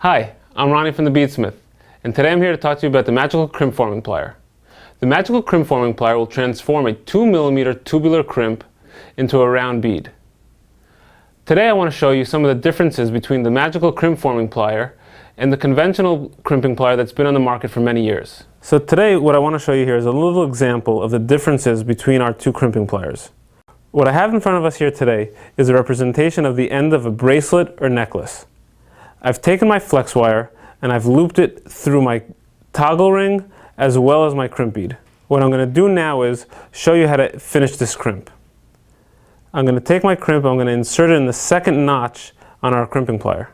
Hi, I'm Ronnie from the Beadsmith, and today I'm here to talk to you about the magical crimp forming plier. The magical crimp forming plier will transform a 2mm tubular crimp into a round bead. Today I want to show you some of the differences between the magical crimp forming plier and the conventional crimping plier that's been on the market for many years. So today what I want to show you here is a little example of the differences between our two crimping pliers. What I have in front of us here today is a representation of the end of a bracelet or necklace. I've taken my flex wire and I've looped it through my toggle ring as well as my crimp bead. What I'm going to do now is show you how to finish this crimp. I'm going to take my crimp, I'm going to insert it in the second notch on our crimping plier.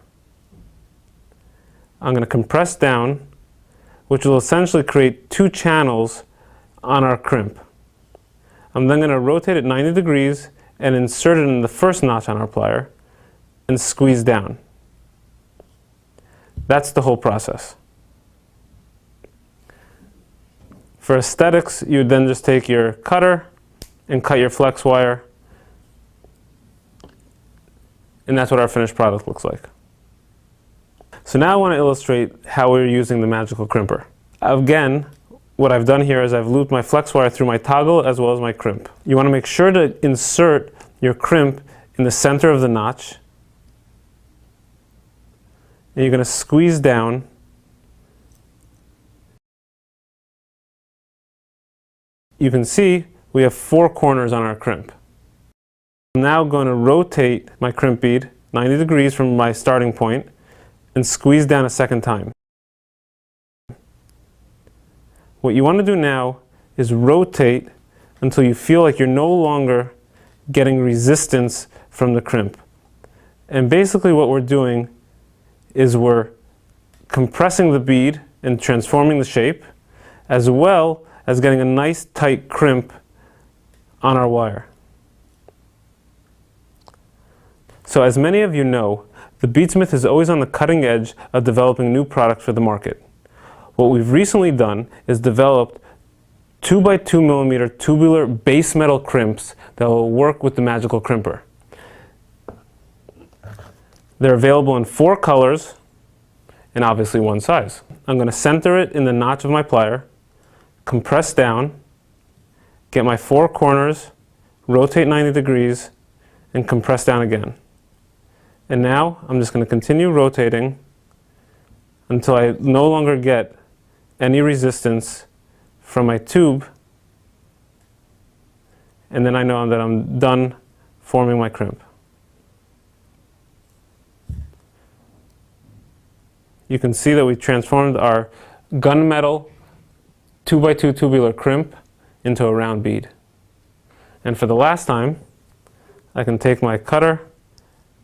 I'm going to compress down, which will essentially create two channels on our crimp. I'm then going to rotate it 90 degrees and insert it in the first notch on our plier and squeeze down. That's the whole process. For aesthetics, you would then just take your cutter and cut your flex wire, and that's what our finished product looks like. So now I want to illustrate how we're using the magical crimper. Again, what I've done here is I've looped my flex wire through my toggle as well as my crimp. You want to make sure to insert your crimp in the center of the notch. And you're going to squeeze down. You can see we have 4 corners on our crimp. I'm now going to rotate my crimp bead 90 degrees from my starting point and squeeze down a second time. What you want to do now is rotate until you feel like you're no longer getting resistance from the crimp. And basically what we're doing is we're compressing the bead and transforming the shape, as well as getting a nice tight crimp on our wire. So as many of you know, the Beadsmith is always on the cutting edge of developing new products for the market. What we've recently done is developed 2x2mm tubular base metal crimps that will work with the magical crimper. They're available in 4 colors and obviously 1 size. I'm going to center it in the notch of my plier, compress down, get my 4 corners, rotate 90 degrees, and compress down again. And now I'm just going to continue rotating until I no longer get any resistance from my tube, and then I know that I'm done forming my crimp. You can see that we transformed our gunmetal 2x2 tubular crimp into a round bead. And for the last time, I can take my cutter,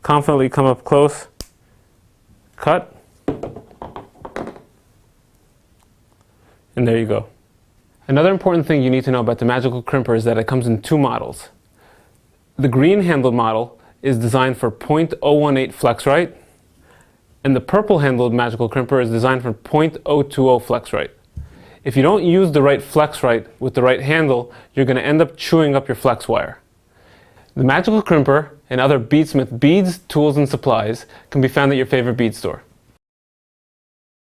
confidently come up close, cut, and there you go. Another important thing you need to know about the magical crimper is that it comes in 2 models. The green handled model is designed for .018 flex right, and the purple handled magical crimper is designed for .020 flex right. If you don't use the right flex right with the right handle, you're going to end up chewing up your flex wire. The magical crimper and other Beadsmith beads, tools, and supplies can be found at your favorite bead store.